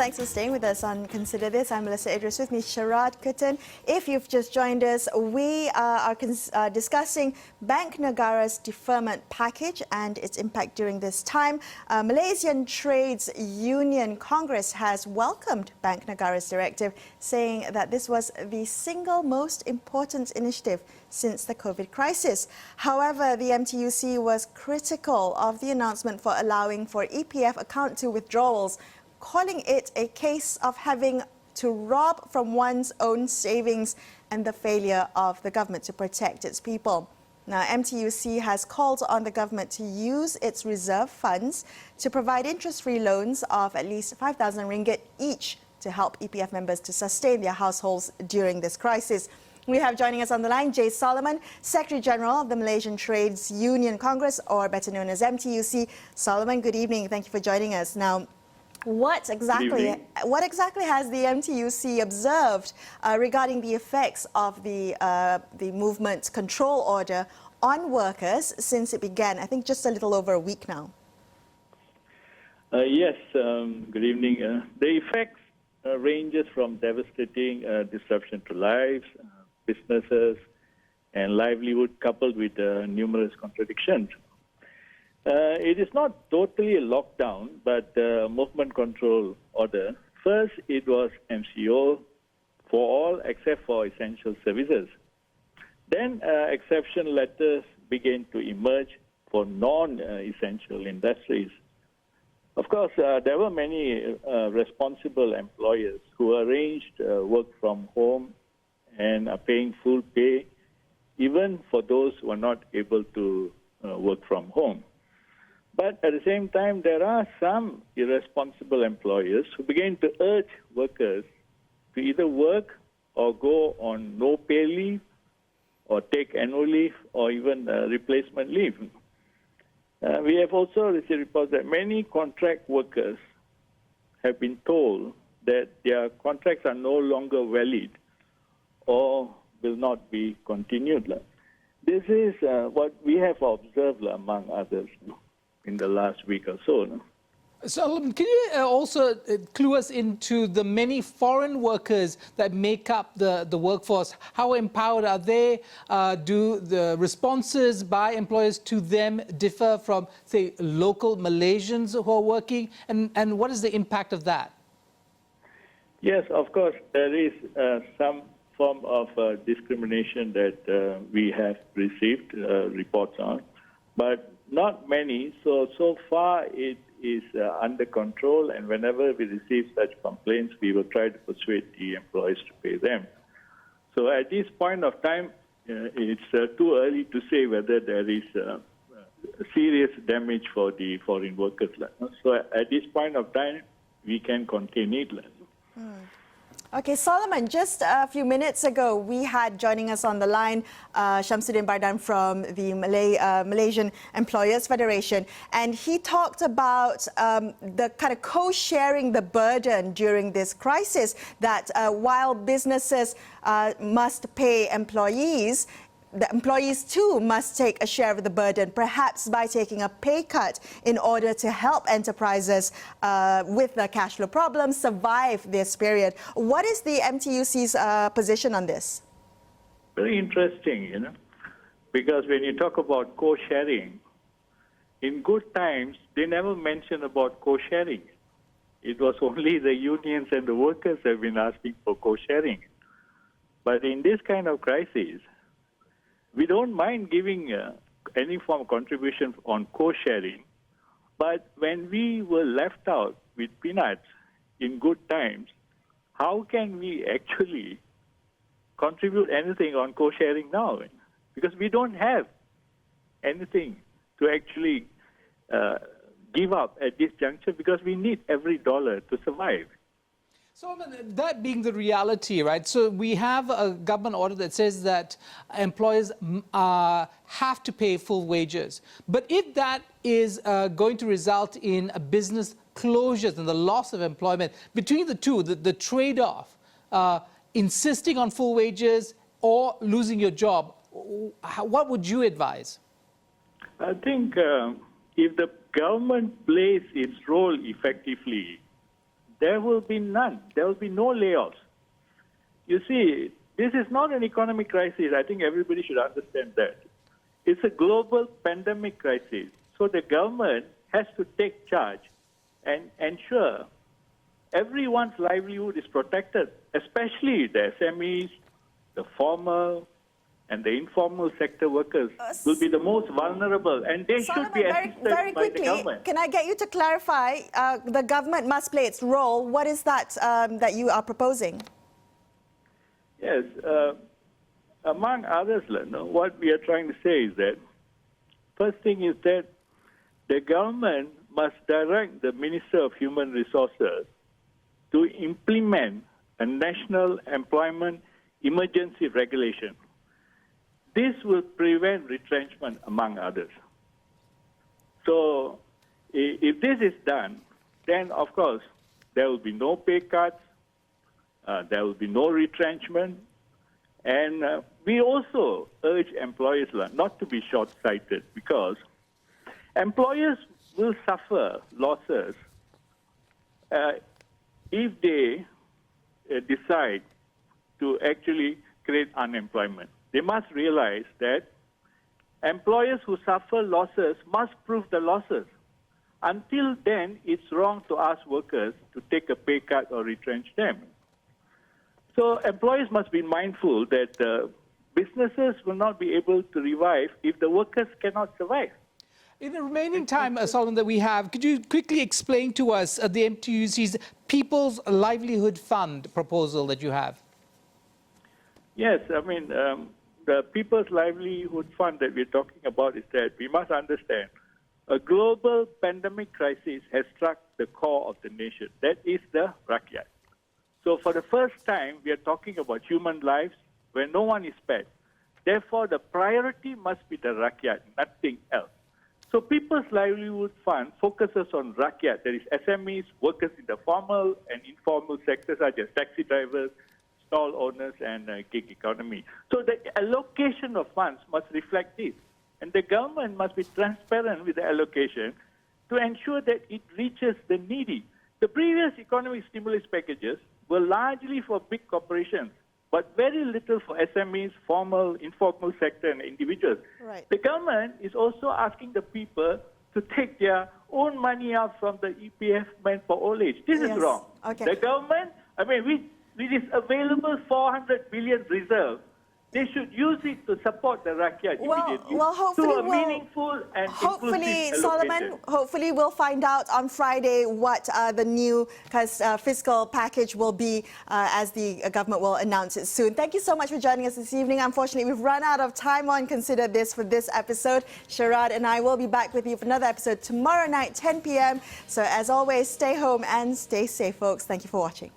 Thanks for staying with us on Consider This. I'm Melisa, Idris, with me Sharaad, Kuttan. If you've just joined us, we are discussing Bank Negara's deferment package and its impact during this time. Malaysian Trades Union Congress has welcomed Bank Negara's directive, saying that this was the single most important initiative since the COVID crisis. However, the MTUC was critical of the announcement for allowing for EPF Account Two withdrawals, calling it a case of having to rob from one's own savings and the failure of the government to protect its people. Now, MTUC has called on the government to use its reserve funds to provide interest-free loans of at least 5,000 ringgit each to help EPF members to sustain their households during this crisis. We have joining us on the line Jay Solomon, Secretary General of the Malaysian Trades Union Congress, or better known as MTUC. Solomon, good evening. Thank you for joining us. Now, what exactly has the MTUC observed regarding the effects of the movement control order on workers since it began, I think just a little over a week now? Yes, good evening. The effects ranges from devastating disruption to lives, businesses, and livelihood, coupled with numerous contradictions. It is not totally a lockdown, but movement control order. First, it was MCO for all except for essential services. Then exception letters began to emerge for non-essential industries. Of course, there were many responsible employers who arranged work from home and are paying full pay, even for those who are not able to work from home. But at the same time, there are some irresponsible employers who began to urge workers to either work or go on no pay leave or take annual leave or even replacement leave. We have also received reports that many contract workers have been told that their contracts are no longer valid or will not be continued. This is what we have observed, among others, in the last week or so. So, can you also clue us into the many foreign workers that make up the workforce? How empowered are they? Do the responses by employers to them differ from, say, local Malaysians who are working? And what is the impact of that? Yes, of course, there is some form of discrimination that we have received reports on, but not many. So far it is under control, and whenever we receive such complaints, we will try to persuade the employees to pay them. So at this point of time, it's too early to say whether there is serious damage for the foreign workers. So at this point of time, we can contain it. Okay, Solomon, just a few minutes ago, we had joining us on the line Shamsuddin Bardan from the Malaysian Employers Federation, and he talked about the kind of co-sharing the burden during this crisis, that while businesses must pay employees, the employees too must take a share of the burden, perhaps by taking a pay cut in order to help enterprises with the cash flow problems survive this period. What is the MTUC's position on this? Very interesting, because when you talk about co-sharing, in good times, they never mention about co-sharing. It was only the unions and the workers have been asking for co-sharing. But in this kind of crisis, we don't mind giving any form of contribution on co-sharing, but when we were left out with peanuts in good times, how can we actually contribute anything on co-sharing now? Because we don't have anything to actually give up at this juncture, because we need every dollar to survive. So that being the reality, right? So we have a government order that says that employers have to pay full wages. But if that is going to result in a business closures and the loss of employment, between the two, the trade-off, insisting on full wages or losing your job, what would you advise? I think if the government plays its role effectively, there will be none. There will be no layoffs. You see, this is not an economic crisis. I think everybody should understand that. It's a global pandemic crisis. So the government has to take charge and ensure everyone's livelihood is protected, especially the SMEs, the formal and the informal sector workers will be the most vulnerable, and they should be assisted very by the quickly, government. can I get you to clarify, the government must play its role. What is that that you are proposing? Yes, among others, what we are trying to say is that first thing is that the government must direct the Minister of Human Resources to implement a national employment emergency regulation. This will prevent retrenchment, among others. So if this is done, then of course there will be no pay cuts, there will be no retrenchment, and we also urge employers not to be short-sighted, because employers will suffer losses if they decide to actually create unemployment. They must realize that employers who suffer losses must prove the losses. Until then, it's wrong to ask workers to take a pay cut or retrench them. So employers must be mindful that businesses will not be able to revive if the workers cannot survive. In the remaining time, Solomon, that we have, could you quickly explain to us the MTUC's People's Livelihood Fund proposal that you have? Yes, I mean, the People's Livelihood Fund that we're talking about is that we must understand a global pandemic crisis has struck the core of the nation. That is the rakyat. So for the first time, we are talking about human lives where no one is spared. Therefore, the priority must be the rakyat, nothing else. So People's Livelihood Fund focuses on rakyat, that is SMEs, workers in the formal and informal sectors such as taxi drivers, stall owners, and gig economy. So the allocation of funds must reflect this. And the government must be transparent with the allocation to ensure that it reaches the needy. The previous economic stimulus packages were largely for big corporations, but very little for SMEs, formal, informal sector, and individuals. Right. The government is also asking the people to take their own money out from the EPF meant for old age. This is wrong. Okay. The government, with this available 400 billion reserve, they should use it to support the rakyat immediately hopefully through a meaningful and inclusive Solomon, hopefully we'll find out on Friday what the new fiscal package will be as the government will announce it soon. Thank you so much for joining us this evening. Unfortunately, we've run out of time on Consider This for this episode. Sharaad and I will be back with you for another episode tomorrow night, 10 p.m. So as always, stay home and stay safe, folks. Thank you for watching.